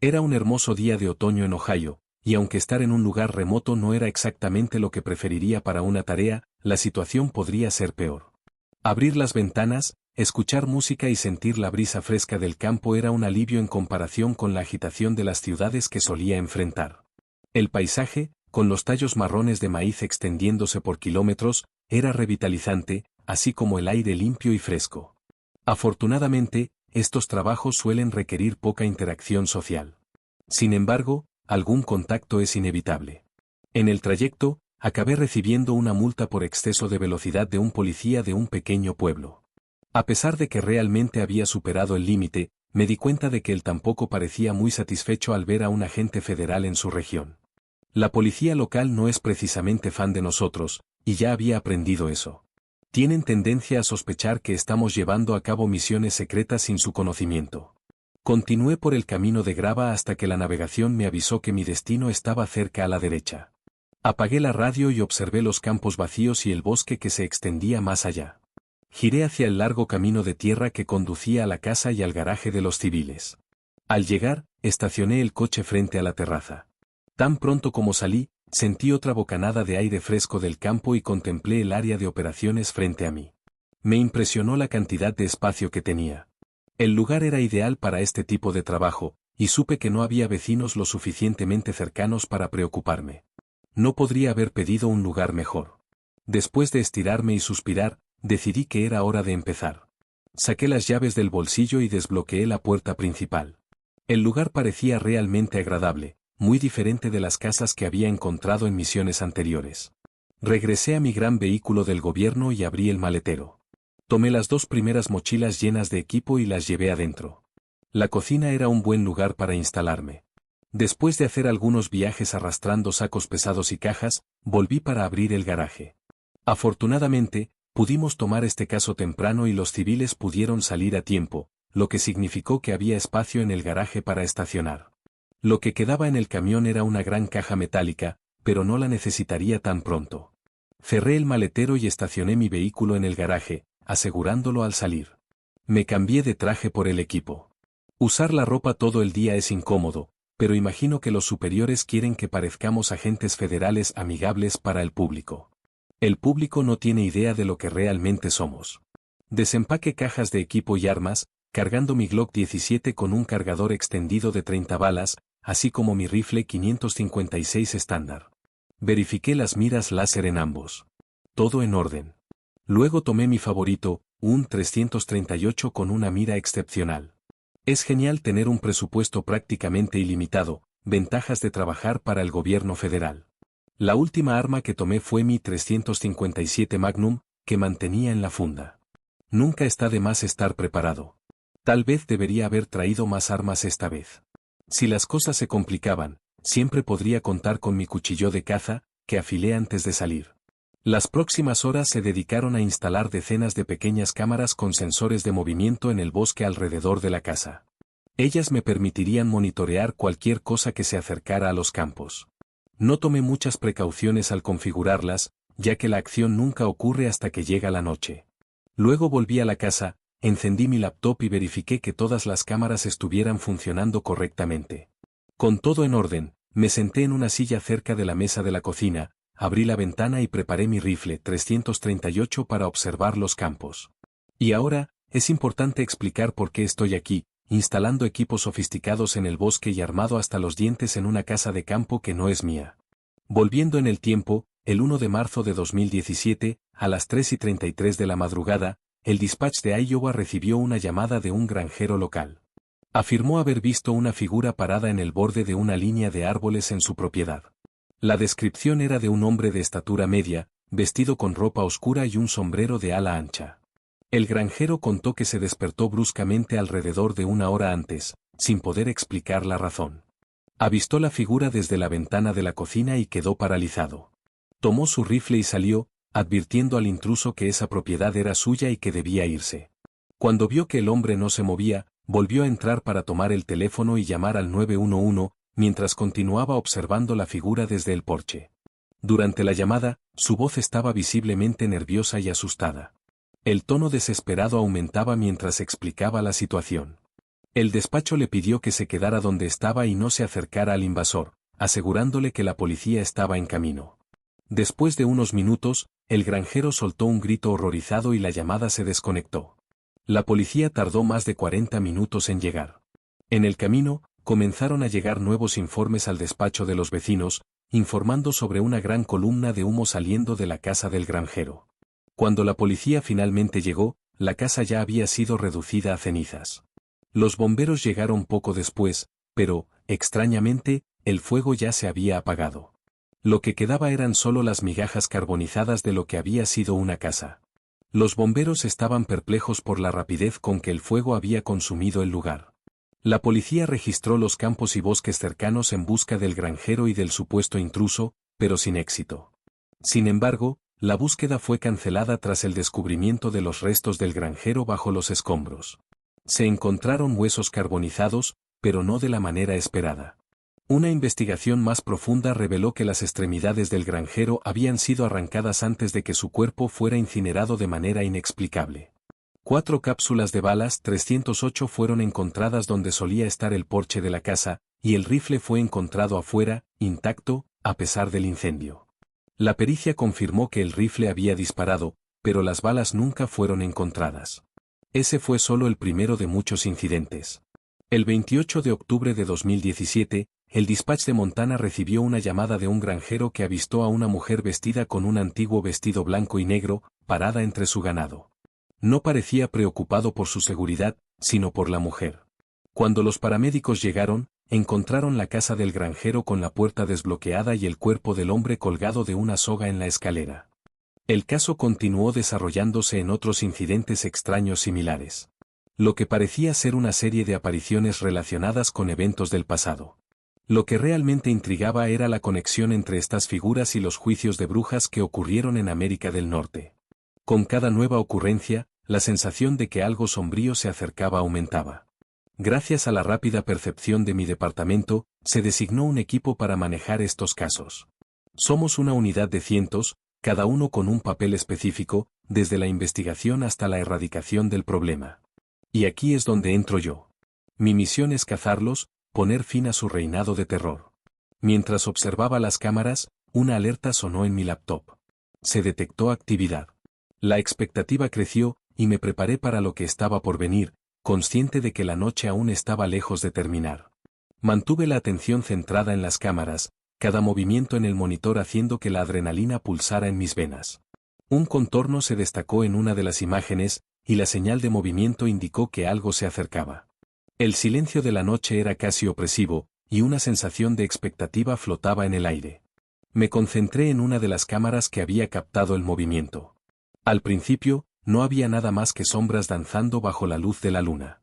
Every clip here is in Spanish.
Era un hermoso día de otoño en Ohio, y aunque estar en un lugar remoto no era exactamente lo que preferiría para una tarea, la situación podría ser peor. Abrir las ventanas, escuchar música y sentir la brisa fresca del campo era un alivio en comparación con la agitación de las ciudades que solía enfrentar. El paisaje, con los tallos marrones de maíz extendiéndose por kilómetros, era revitalizante, así como el aire limpio y fresco. Afortunadamente, estos trabajos suelen requerir poca interacción social. Sin embargo, algún contacto es inevitable. En el trayecto, acabé recibiendo una multa por exceso de velocidad de un policía de un pequeño pueblo. A pesar de que realmente había superado el límite, me di cuenta de que él tampoco parecía muy satisfecho al ver a un agente federal en su región. La policía local no es precisamente fan de nosotros, y ya había aprendido eso. Tienen tendencia a sospechar que estamos llevando a cabo misiones secretas sin su conocimiento. Continué por el camino de grava hasta que la navegación me avisó que mi destino estaba cerca a la derecha. Apagué la radio y observé los campos vacíos y el bosque que se extendía más allá. Giré hacia el largo camino de tierra que conducía a la casa y al garaje de los civiles. Al llegar, estacioné el coche frente a la terraza. Tan pronto como salí, sentí otra bocanada de aire fresco del campo y contemplé el área de operaciones frente a mí. Me impresionó la cantidad de espacio que tenía. El lugar era ideal para este tipo de trabajo, y supe que no había vecinos lo suficientemente cercanos para preocuparme. No podría haber pedido un lugar mejor. Después de estirarme y suspirar, decidí que era hora de empezar. Saqué las llaves del bolsillo y desbloqueé la puerta principal. El lugar parecía realmente agradable, muy diferente de las casas que había encontrado en misiones anteriores. Regresé a mi gran vehículo del gobierno y abrí el maletero. Tomé las 2 primeras mochilas llenas de equipo y las llevé adentro. La cocina era un buen lugar para instalarme. Después de hacer algunos viajes arrastrando sacos pesados y cajas, volví para abrir el garaje. Afortunadamente, pudimos tomar este caso temprano y los civiles pudieron salir a tiempo, lo que significó que había espacio en el garaje para estacionar. Lo que quedaba en el camión era una gran caja metálica, pero no la necesitaría tan pronto. Cerré el maletero y estacioné mi vehículo en el garaje, asegurándolo al salir. Me cambié de traje por el equipo. Usar la ropa todo el día es incómodo, pero imagino que los superiores quieren que parezcamos agentes federales amigables para el público. El público no tiene idea de lo que realmente somos. Desempaqué cajas de equipo y armas, cargando mi Glock 17 con un cargador extendido de 30 balas, así como mi rifle 556 estándar. Verifiqué las miras láser en ambos. Todo en orden. Luego tomé mi favorito, un 338 con una mira excepcional. Es genial tener un presupuesto prácticamente ilimitado, ventajas de trabajar para el gobierno federal. La última arma que tomé fue mi 357 Magnum, que mantenía en la funda. Nunca está de más estar preparado. Tal vez debería haber traído más armas esta vez. Si las cosas se complicaban, siempre podría contar con mi cuchillo de caza, que afilé antes de salir. Las próximas horas se dedicaron a instalar decenas de pequeñas cámaras con sensores de movimiento en el bosque alrededor de la casa. Ellas me permitirían monitorear cualquier cosa que se acercara a los campos. No tomé muchas precauciones al configurarlas, ya que la acción nunca ocurre hasta que llega la noche. Luego volví a la casa, encendí mi laptop y verifiqué que todas las cámaras estuvieran funcionando correctamente. Con todo en orden, me senté en una silla cerca de la mesa de la cocina, abrí la ventana y preparé mi rifle 338 para observar los campos. Y ahora, es importante explicar por qué estoy aquí, instalando equipos sofisticados en el bosque y armado hasta los dientes en una casa de campo que no es mía. Volviendo en el tiempo, el 1 de marzo de 2017, a las 3:33 de la madrugada, el dispatch de Iowa recibió una llamada de un granjero local. Afirmó haber visto una figura parada en el borde de una línea de árboles en su propiedad. La descripción era de un hombre de estatura media, vestido con ropa oscura y un sombrero de ala ancha. El granjero contó que se despertó bruscamente alrededor de una hora antes, sin poder explicar la razón. Avistó la figura desde la ventana de la cocina y quedó paralizado. Tomó su rifle y salió, advirtiendo al intruso que esa propiedad era suya y que debía irse. Cuando vio que el hombre no se movía, volvió a entrar para tomar el teléfono y llamar al 911, mientras continuaba observando la figura desde el porche. Durante la llamada, su voz estaba visiblemente nerviosa y asustada. El tono desesperado aumentaba mientras explicaba la situación. El despacho le pidió que se quedara donde estaba y no se acercara al invasor, asegurándole que la policía estaba en camino. Después de unos minutos, el granjero soltó un grito horrorizado y la llamada se desconectó. La policía tardó más de 40 minutos en llegar. En el camino, comenzaron a llegar nuevos informes al despacho de los vecinos, informando sobre una gran columna de humo saliendo de la casa del granjero. Cuando la policía finalmente llegó, la casa ya había sido reducida a cenizas. Los bomberos llegaron poco después, pero, extrañamente, el fuego ya se había apagado. Lo que quedaba eran solo las migajas carbonizadas de lo que había sido una casa. Los bomberos estaban perplejos por la rapidez con que el fuego había consumido el lugar. La policía registró los campos y bosques cercanos en busca del granjero y del supuesto intruso, pero sin éxito. Sin embargo, la búsqueda fue cancelada tras el descubrimiento de los restos del granjero bajo los escombros. Se encontraron huesos carbonizados, pero no de la manera esperada. Una investigación más profunda reveló que las extremidades del granjero habían sido arrancadas antes de que su cuerpo fuera incinerado de manera inexplicable. 4 cápsulas de balas 308 fueron encontradas donde solía estar el porche de la casa, y el rifle fue encontrado afuera, intacto, a pesar del incendio. La pericia confirmó que el rifle había disparado, pero las balas nunca fueron encontradas. Ese fue solo el primero de muchos incidentes. El 28 de octubre de 2017, el Dispatch de Montana recibió una llamada de un granjero que avistó a una mujer vestida con un antiguo vestido blanco y negro, parada entre su ganado. No parecía preocupado por su seguridad, sino por la mujer. Cuando los paramédicos llegaron, encontraron la casa del granjero con la puerta desbloqueada y el cuerpo del hombre colgado de una soga en la escalera. El caso continuó desarrollándose en otros incidentes extraños similares. Lo que parecía ser una serie de apariciones relacionadas con eventos del pasado. Lo que realmente intrigaba era la conexión entre estas figuras y los juicios de brujas que ocurrieron en América del Norte. Con cada nueva ocurrencia, la sensación de que algo sombrío se acercaba aumentaba. Gracias a la rápida percepción de mi departamento, se designó un equipo para manejar estos casos. Somos una unidad de cientos, cada uno con un papel específico, desde la investigación hasta la erradicación del problema. Y aquí es donde entro yo. Mi misión es cazarlos, poner fin a su reinado de terror. Mientras observaba las cámaras, una alerta sonó en mi laptop. Se detectó actividad. La expectativa creció, y me preparé para lo que estaba por venir, consciente de que la noche aún estaba lejos de terminar. Mantuve la atención centrada en las cámaras, cada movimiento en el monitor haciendo que la adrenalina pulsara en mis venas. Un contorno se destacó en una de las imágenes, y la señal de movimiento indicó que algo se acercaba. El silencio de la noche era casi opresivo, y una sensación de expectativa flotaba en el aire. Me concentré en una de las cámaras que había captado el movimiento. Al principio, no había nada más que sombras danzando bajo la luz de la luna.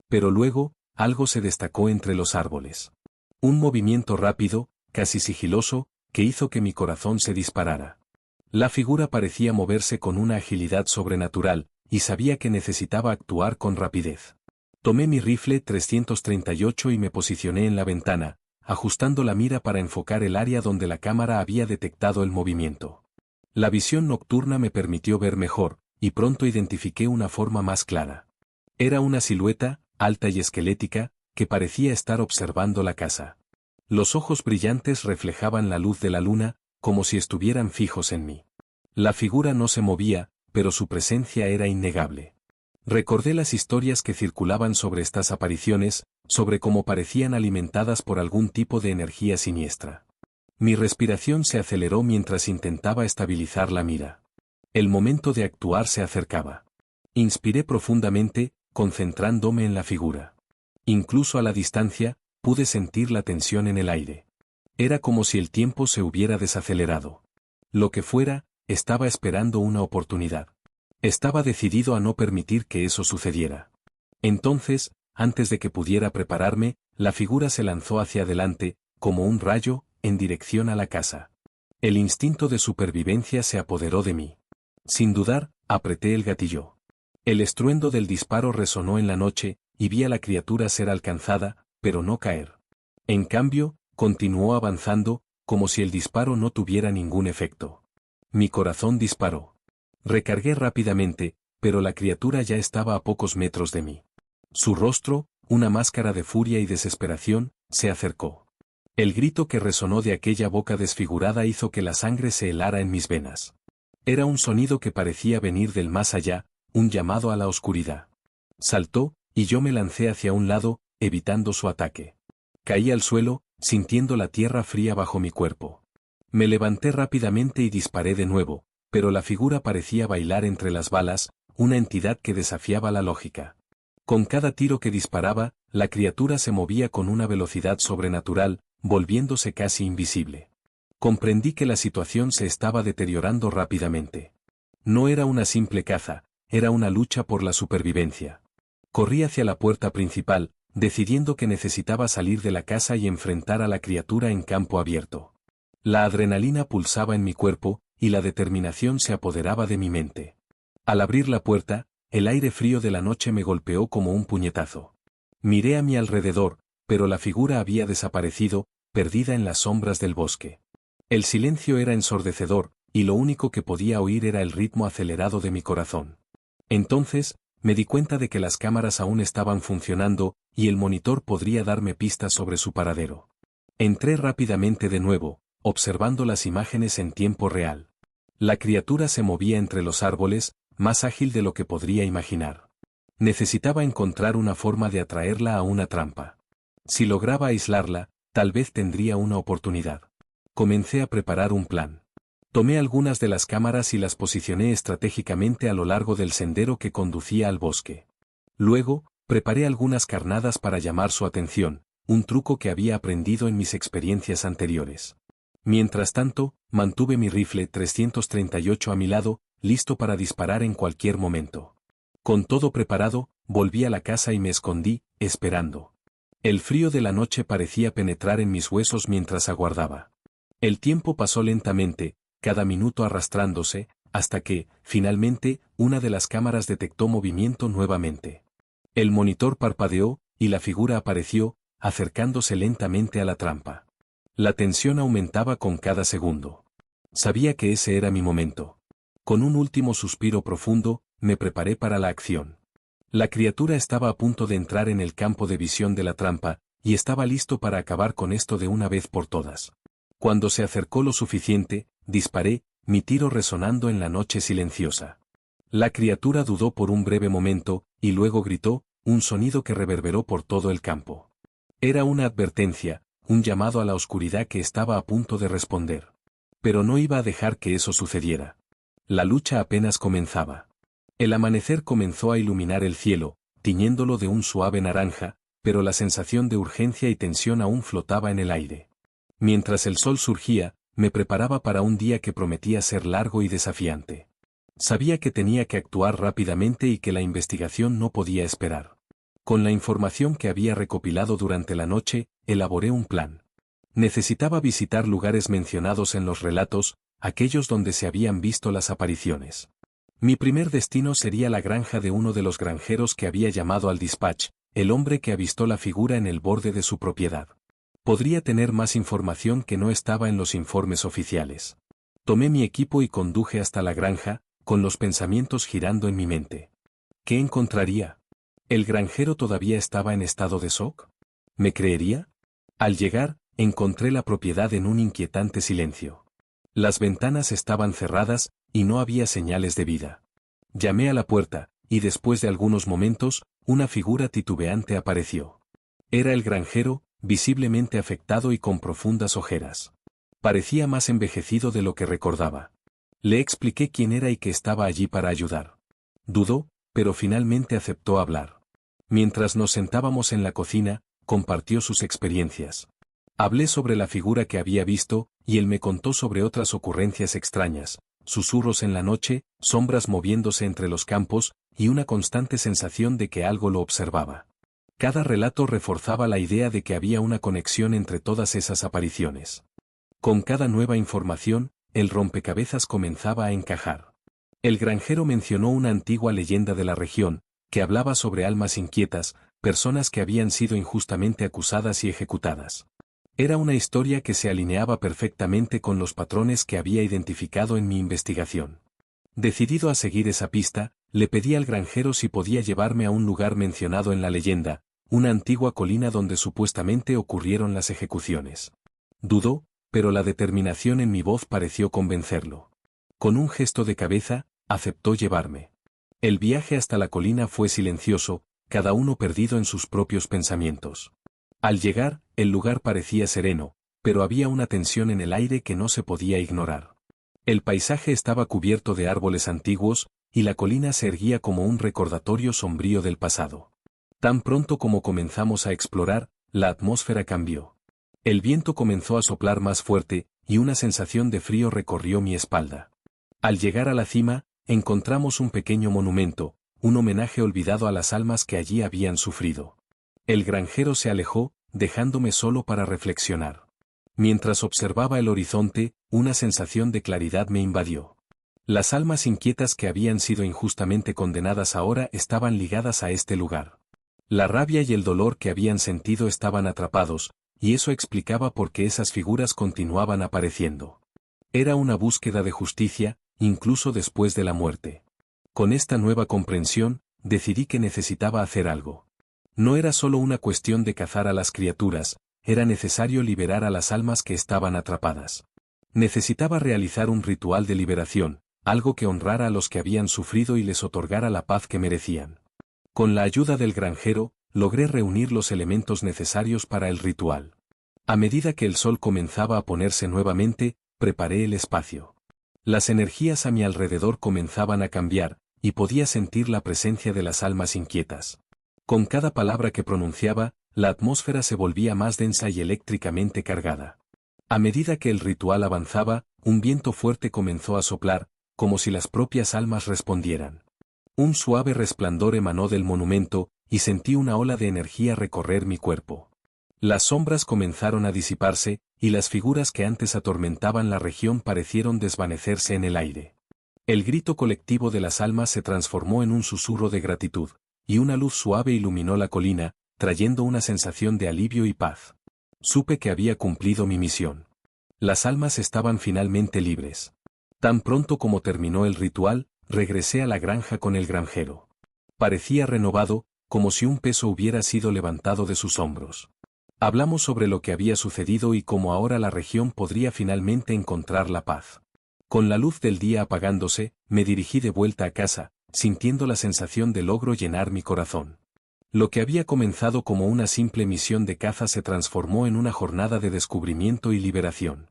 Pero luego, algo se destacó entre los árboles. Un movimiento rápido, casi sigiloso, que hizo que mi corazón se disparara. La figura parecía moverse con una agilidad sobrenatural, y sabía que necesitaba actuar con rapidez. Tomé mi rifle 338 y me posicioné en la ventana, ajustando la mira para enfocar el área donde la cámara había detectado el movimiento. La visión nocturna me permitió ver mejor, y pronto identifiqué una forma más clara. Era una silueta, alta y esquelética, que parecía estar observando la casa. Los ojos brillantes reflejaban la luz de la luna, como si estuvieran fijos en mí. La figura no se movía, pero su presencia era innegable. Recordé las historias que circulaban sobre estas apariciones, sobre cómo parecían alimentadas por algún tipo de energía siniestra. Mi respiración se aceleró mientras intentaba estabilizar la mira. El momento de actuar se acercaba. Inspiré profundamente, concentrándome en la figura. Incluso a la distancia, pude sentir la tensión en el aire. Era como si el tiempo se hubiera desacelerado. Lo que fuera, estaba esperando una oportunidad. Estaba decidido a no permitir que eso sucediera. Entonces, antes de que pudiera prepararme, la figura se lanzó hacia adelante, como un rayo, en dirección a la casa. El instinto de supervivencia se apoderó de mí. Sin dudar, apreté el gatillo. El estruendo del disparo resonó en la noche, y vi a la criatura ser alcanzada, pero no caer. En cambio, continuó avanzando, como si el disparo no tuviera ningún efecto. Mi corazón disparó. Recargué rápidamente, pero la criatura ya estaba a pocos metros de mí. Su rostro, una máscara de furia y desesperación, se acercó. El grito que resonó de aquella boca desfigurada hizo que la sangre se helara en mis venas. Era un sonido que parecía venir del más allá, un llamado a la oscuridad. Saltó, y yo me lancé hacia un lado, evitando su ataque. Caí al suelo, sintiendo la tierra fría bajo mi cuerpo. Me levanté rápidamente y disparé de nuevo, pero la figura parecía bailar entre las balas, una entidad que desafiaba la lógica. Con cada tiro que disparaba, la criatura se movía con una velocidad sobrenatural, volviéndose casi invisible. Comprendí que la situación se estaba deteriorando rápidamente. No era una simple caza, era una lucha por la supervivencia. Corrí hacia la puerta principal, decidiendo que necesitaba salir de la casa y enfrentar a la criatura en campo abierto. La adrenalina pulsaba en mi cuerpo, y la determinación se apoderaba de mi mente. Al abrir la puerta, el aire frío de la noche me golpeó como un puñetazo. Miré a mi alrededor, pero la figura había desaparecido, perdida en las sombras del bosque. El silencio era ensordecedor, y lo único que podía oír era el ritmo acelerado de mi corazón. Entonces, me di cuenta de que las cámaras aún estaban funcionando, y el monitor podría darme pistas sobre su paradero. Entré rápidamente de nuevo, observando las imágenes en tiempo real. La criatura se movía entre los árboles, más ágil de lo que podría imaginar. Necesitaba encontrar una forma de atraerla a una trampa. Si lograba aislarla, tal vez tendría una oportunidad. Comencé a preparar un plan. Tomé algunas de las cámaras y las posicioné estratégicamente a lo largo del sendero que conducía al bosque. Luego, preparé algunas carnadas para llamar su atención, un truco que había aprendido en mis experiencias anteriores. Mientras tanto, mantuve mi rifle 338 a mi lado, listo para disparar en cualquier momento. Con todo preparado, volví a la casa y me escondí, esperando. El frío de la noche parecía penetrar en mis huesos mientras aguardaba. El tiempo pasó lentamente, cada minuto arrastrándose, hasta que, finalmente, una de las cámaras detectó movimiento nuevamente. El monitor parpadeó, y la figura apareció, acercándose lentamente a la trampa. La tensión aumentaba con cada segundo. Sabía que ese era mi momento. Con un último suspiro profundo, me preparé para la acción. La criatura estaba a punto de entrar en el campo de visión de la trampa, y estaba listo para acabar con esto de una vez por todas. Cuando se acercó lo suficiente, disparé, mi tiro resonando en la noche silenciosa. La criatura dudó por un breve momento, y luego gritó, un sonido que reverberó por todo el campo. Era una advertencia, un llamado a la oscuridad que estaba a punto de responder. Pero no iba a dejar que eso sucediera. La lucha apenas comenzaba. El amanecer comenzó a iluminar el cielo, tiñéndolo de un suave naranja, pero la sensación de urgencia y tensión aún flotaba en el aire. Mientras el sol surgía, me preparaba para un día que prometía ser largo y desafiante. Sabía que tenía que actuar rápidamente y que la investigación no podía esperar. Con la información que había recopilado durante la noche, elaboré un plan. Necesitaba visitar lugares mencionados en los relatos, aquellos donde se habían visto las apariciones. Mi primer destino sería la granja de uno de los granjeros que había llamado al dispatch, el hombre que avistó la figura en el borde de su propiedad. Podría tener más información que no estaba en los informes oficiales. Tomé mi equipo y conduje hasta la granja, con los pensamientos girando en mi mente. ¿Qué encontraría? ¿El granjero todavía estaba en estado de shock? ¿Me creería? Al llegar, encontré la propiedad en un inquietante silencio. Las ventanas estaban cerradas, y no había señales de vida. Llamé a la puerta, y después de algunos momentos, una figura titubeante apareció. Era el granjero, visiblemente afectado y con profundas ojeras. Parecía más envejecido de lo que recordaba. Le expliqué quién era y que estaba allí para ayudar. Dudó, pero finalmente aceptó hablar. Mientras nos sentábamos en la cocina, compartió sus experiencias. Hablé sobre la figura que había visto, y él me contó sobre otras ocurrencias extrañas, susurros en la noche, sombras moviéndose entre los campos, y una constante sensación de que algo lo observaba. Cada relato reforzaba la idea de que había una conexión entre todas esas apariciones. Con cada nueva información, el rompecabezas comenzaba a encajar. El granjero mencionó una antigua leyenda de la región, que hablaba sobre almas inquietas, personas que habían sido injustamente acusadas y ejecutadas. Era una historia que se alineaba perfectamente con los patrones que había identificado en mi investigación. Decidido a seguir esa pista, le pedí al granjero si podía llevarme a un lugar mencionado en la leyenda, una antigua colina donde supuestamente ocurrieron las ejecuciones. Dudó, pero la determinación en mi voz pareció convencerlo. Con un gesto de cabeza, aceptó llevarme. El viaje hasta la colina fue silencioso, cada uno perdido en sus propios pensamientos. Al llegar, el lugar parecía sereno, pero había una tensión en el aire que no se podía ignorar. El paisaje estaba cubierto de árboles antiguos, y la colina se erguía como un recordatorio sombrío del pasado. Tan pronto como comenzamos a explorar, la atmósfera cambió. El viento comenzó a soplar más fuerte, y una sensación de frío recorrió mi espalda. Al llegar a la cima, encontramos un pequeño monumento, un homenaje olvidado a las almas que allí habían sufrido. El granjero se alejó, dejándome solo para reflexionar. Mientras observaba el horizonte, una sensación de claridad me invadió. Las almas inquietas que habían sido injustamente condenadas ahora estaban ligadas a este lugar. La rabia y el dolor que habían sentido estaban atrapados, y eso explicaba por qué esas figuras continuaban apareciendo. Era una búsqueda de justicia, incluso después de la muerte. Con esta nueva comprensión, decidí que necesitaba hacer algo. No era solo una cuestión de cazar a las criaturas, era necesario liberar a las almas que estaban atrapadas. Necesitaba realizar un ritual de liberación, algo que honrara a los que habían sufrido y les otorgara la paz que merecían. Con la ayuda del granjero, logré reunir los elementos necesarios para el ritual. A medida que el sol comenzaba a ponerse nuevamente, preparé el espacio. Las energías a mi alrededor comenzaban a cambiar, y podía sentir la presencia de las almas inquietas. Con cada palabra que pronunciaba, la atmósfera se volvía más densa y eléctricamente cargada. A medida que el ritual avanzaba, un viento fuerte comenzó a soplar, como si las propias almas respondieran. Un suave resplandor emanó del monumento, y sentí una ola de energía recorrer mi cuerpo. Las sombras comenzaron a disiparse, y las figuras que antes atormentaban la región parecieron desvanecerse en el aire. El grito colectivo de las almas se transformó en un susurro de gratitud, y una luz suave iluminó la colina, trayendo una sensación de alivio y paz. Supe que había cumplido mi misión. Las almas estaban finalmente libres. Tan pronto como terminó el ritual, regresé a la granja con el granjero. Parecía renovado, como si un peso hubiera sido levantado de sus hombros. Hablamos sobre lo que había sucedido y cómo ahora la región podría finalmente encontrar la paz. Con la luz del día apagándose, me dirigí de vuelta a casa, sintiendo la sensación de logro llenar mi corazón. Lo que había comenzado como una simple misión de caza se transformó en una jornada de descubrimiento y liberación.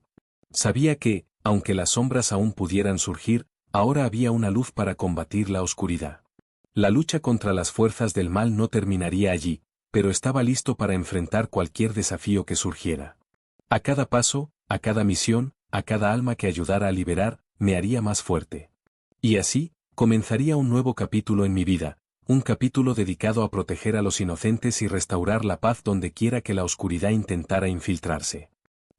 Sabía que, aunque las sombras aún pudieran surgir, ahora había una luz para combatir la oscuridad. La lucha contra las fuerzas del mal no terminaría allí, pero estaba listo para enfrentar cualquier desafío que surgiera. A cada paso, a cada misión, a cada alma que ayudara a liberar, me haría más fuerte. Y así, comenzaría un nuevo capítulo en mi vida, un capítulo dedicado a proteger a los inocentes y restaurar la paz donde quiera que la oscuridad intentara infiltrarse.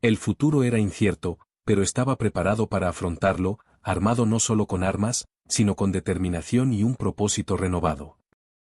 El futuro era incierto, pero estaba preparado para afrontarlo, armado no solo con armas, sino con determinación y un propósito renovado.